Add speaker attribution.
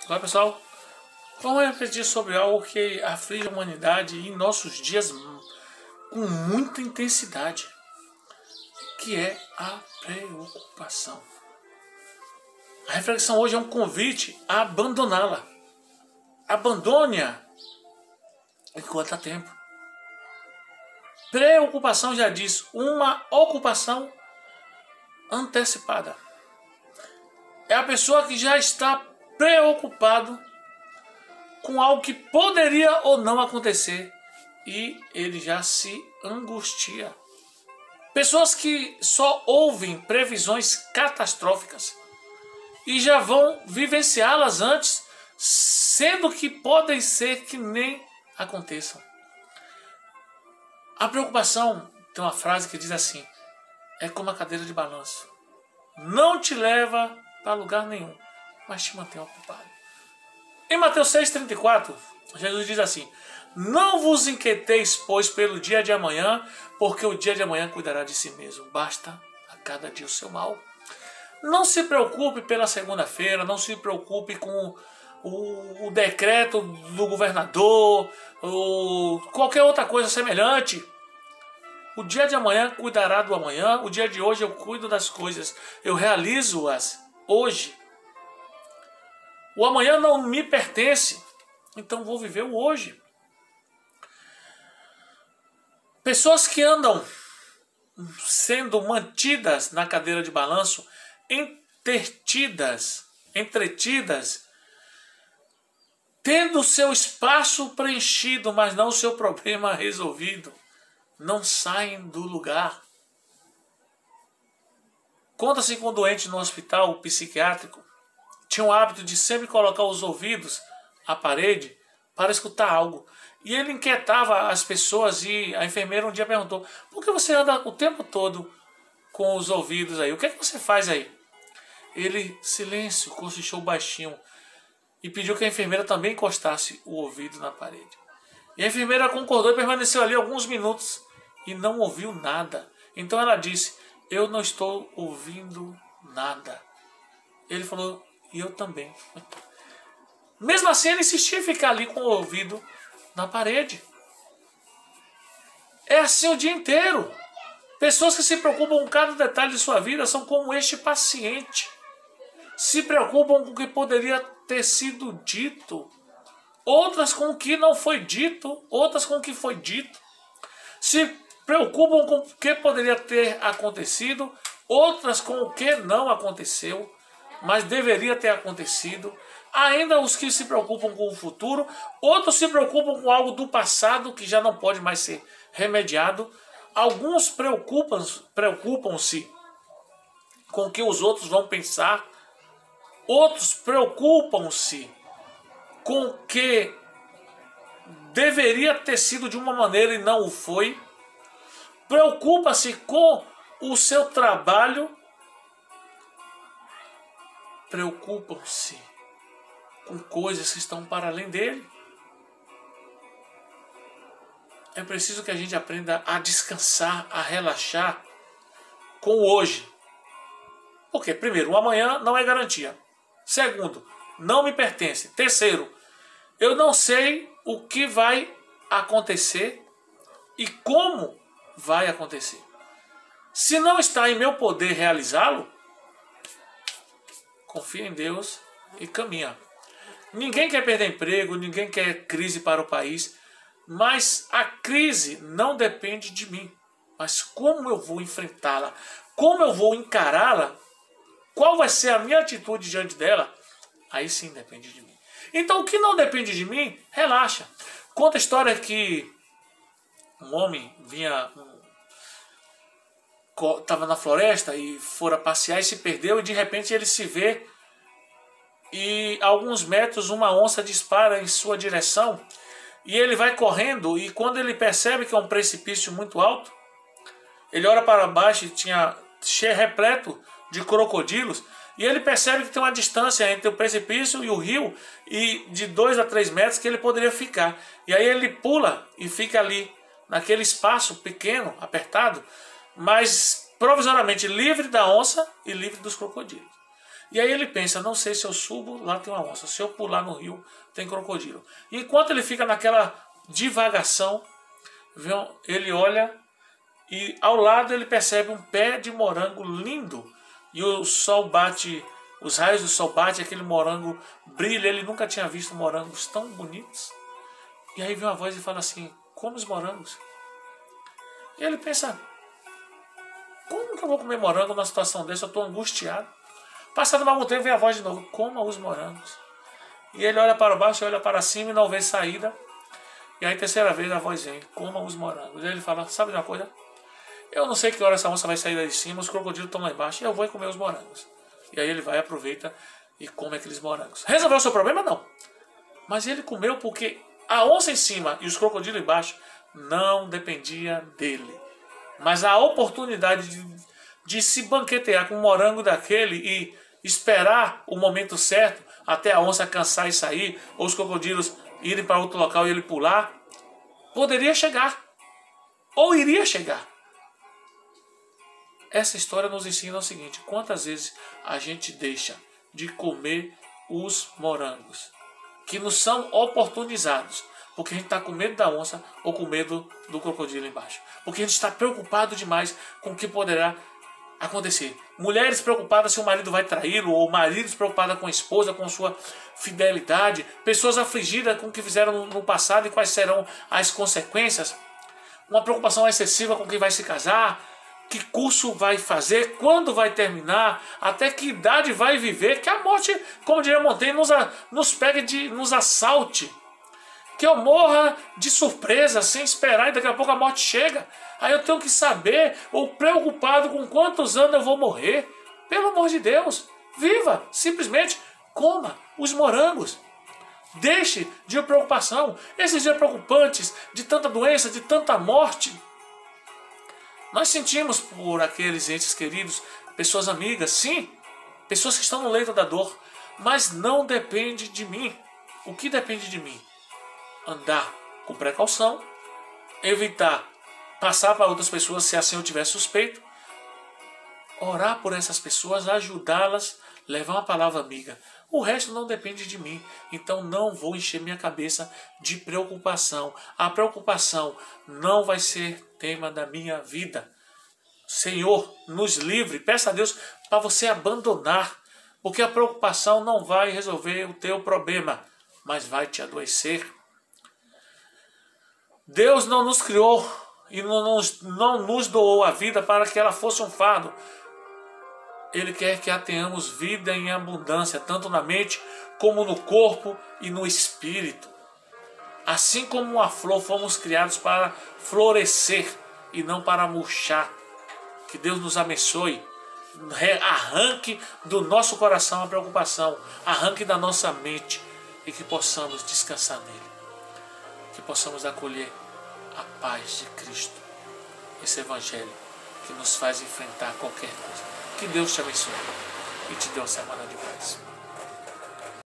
Speaker 1: Olá pessoal, vamos refletir sobre algo que aflige a humanidade em nossos dias com muita intensidade, que é a preocupação. A reflexão hoje é um convite a abandoná-la. Abandone-a enquanto há tempo. Preocupação já diz, uma ocupação antecipada. É a pessoa que já está preocupado com algo que poderia ou não acontecer e ele já se angustia. Pessoas que só ouvem previsões catastróficas e já vão vivenciá-las antes, sendo que podem ser que nem aconteçam. A preocupação, tem uma frase que diz assim, é como a cadeira de balanço. Não te leva para lugar nenhum, mas te mantém ocupado. Em Mateus 6,34, Jesus diz assim, não vos inquieteis, pois, pelo dia de amanhã, porque o dia de amanhã cuidará de si mesmo. Basta a cada dia o seu mal. Não se preocupe pela segunda-feira, não se preocupe com o decreto do governador, ou qualquer outra coisa semelhante. O dia de amanhã cuidará do amanhã, o dia de hoje eu cuido das coisas, eu realizo-as hoje. O amanhã não me pertence, então vou viver o hoje. Pessoas que andam sendo mantidas na cadeira de balanço, entretidas, tendo seu espaço preenchido, mas não o seu problema resolvido, não saem do lugar. Conta-se com um doente no hospital psiquiátrico tinha o hábito de sempre colocar os ouvidos à parede para escutar algo. E ele inquietava as pessoas e a enfermeira um dia perguntou, por que você anda o tempo todo com os ouvidos aí? O que é que você faz aí? Ele, silêncio, cochichou baixinho e pediu que a enfermeira também encostasse o ouvido na parede. E a enfermeira concordou e permaneceu ali alguns minutos e não ouviu nada. Então ela disse, eu não estou ouvindo nada. Ele falou, e eu também. Mesmo assim ele insistia em ficar ali com o ouvido na parede. É assim o dia inteiro. Pessoas que se preocupam com cada detalhe de sua vida são como este paciente. Se preocupam com o que poderia ter sido dito. Outras com o que não foi dito. Outras com o que foi dito. Se preocupam com o que poderia ter acontecido. Outras com o que não aconteceu, mas deveria ter acontecido. Ainda os que se preocupam com o futuro. Outros se preocupam com algo do passado que já não pode mais ser remediado. Alguns preocupam-se com o que os outros vão pensar. Outros preocupam-se com o que deveria ter sido de uma maneira e não o foi. Preocupa-se com o seu trabalho. Preocupam-se com coisas que estão para além dele. É preciso que a gente aprenda a descansar, a relaxar com o hoje. Porque, primeiro, o amanhã não é garantia. Segundo, não me pertence. Terceiro, eu não sei o que vai acontecer e como vai acontecer. Se não está em meu poder realizá-lo, confia em Deus e caminha. Ninguém quer perder emprego, ninguém quer crise para o país, mas a crise não depende de mim. Mas como eu vou enfrentá-la? Como eu vou encará-la? Qual vai ser a minha atitude diante dela? Aí sim depende de mim. Então o que não depende de mim, relaxa. Conta a história que um homem estava na floresta e fora passear e se perdeu e de repente ele se vê e a alguns metros uma onça dispara em sua direção e ele vai correndo e quando ele percebe que é um precipício muito alto, ele olha para baixo e tinha repleto de crocodilos e ele percebe que tem uma distância entre o precipício e o rio e de 2 a 3 metros que ele poderia ficar. E aí ele pula e fica ali naquele espaço pequeno, apertado, mas provisoriamente livre da onça e livre dos crocodilos. E aí ele pensa, não sei se eu subo, lá tem uma onça. Se eu pular no rio, tem crocodilo. E enquanto ele fica naquela divagação, ele olha e ao lado ele percebe um pé de morango lindo. E o sol bate, os raios do sol batem, aquele morango brilha. Ele nunca tinha visto morangos tão bonitos. E aí vem uma voz e fala assim, come os morangos. E ele pensa, como que eu vou comer morango numa situação dessa? Eu estou angustiado. Passado algum tempo vem a voz de novo, coma os morangos. E ele olha para baixo, olha para cima e não vê saída. E aí terceira vez a voz vem, coma os morangos. E ele fala, sabe de uma coisa? Eu não sei que hora essa onça vai sair daí de cima, os crocodilos estão lá embaixo e eu vou comer os morangos. E aí ele vai, aproveita e come aqueles morangos. Resolveu o seu problema? Não. Mas ele comeu porque a onça em cima e os crocodilos embaixo não dependia dele. Mas a oportunidade de se banquetear com um morango daquele e esperar o momento certo até a onça cansar e sair, ou os crocodilos irem para outro local e ele pular, poderia chegar. Ou iria chegar. Essa história nos ensina o seguinte, quantas vezes a gente deixa de comer os morangos que nos são oportunizados, porque a gente está com medo da onça ou com medo do crocodilo embaixo. Porque a gente está preocupado demais com o que poderá acontecer. Mulheres preocupadas se o marido vai traí-lo, ou maridos preocupados com a esposa, com sua fidelidade. Pessoas afligidas com o que fizeram no passado e quais serão as consequências. Uma preocupação excessiva com quem vai se casar, que curso vai fazer, quando vai terminar, até que idade vai viver, que a morte, como diria Montaigne, nos pegue, nos assalte. Que eu morra de surpresa, sem esperar, e daqui a pouco a morte chega. Aí eu tenho que saber, ou preocupado com quantos anos eu vou morrer. Pelo amor de Deus, viva, simplesmente coma os morangos. Deixe de preocupação. Esses dias preocupantes, de tanta doença, de tanta morte. Nós sentimos por aqueles entes queridos, pessoas amigas, sim, pessoas que estão no leito da dor, mas não depende de mim. O que depende de mim? Andar com precaução, evitar passar para outras pessoas se assim eu tiver suspeito, orar por essas pessoas, ajudá-las, levar uma palavra amiga. O resto não depende de mim, então não vou encher minha cabeça de preocupação. A preocupação não vai ser tema da minha vida. Senhor, nos livre, peça a Deus para você abandonar, porque a preocupação não vai resolver o teu problema, mas vai te adoecer. Deus não nos criou e não nos doou a vida para que ela fosse um fardo. Ele quer que a tenhamos vida em abundância, tanto na mente como no corpo e no espírito. Assim como uma flor, fomos criados para florescer e não para murchar. Que Deus nos abençoe. Arranque do nosso coração a preocupação, arranque da nossa mente e que possamos descansar nele. Que possamos acolher a paz de Cristo, esse evangelho que nos faz enfrentar qualquer coisa. Que Deus te abençoe e te dê uma semana de paz.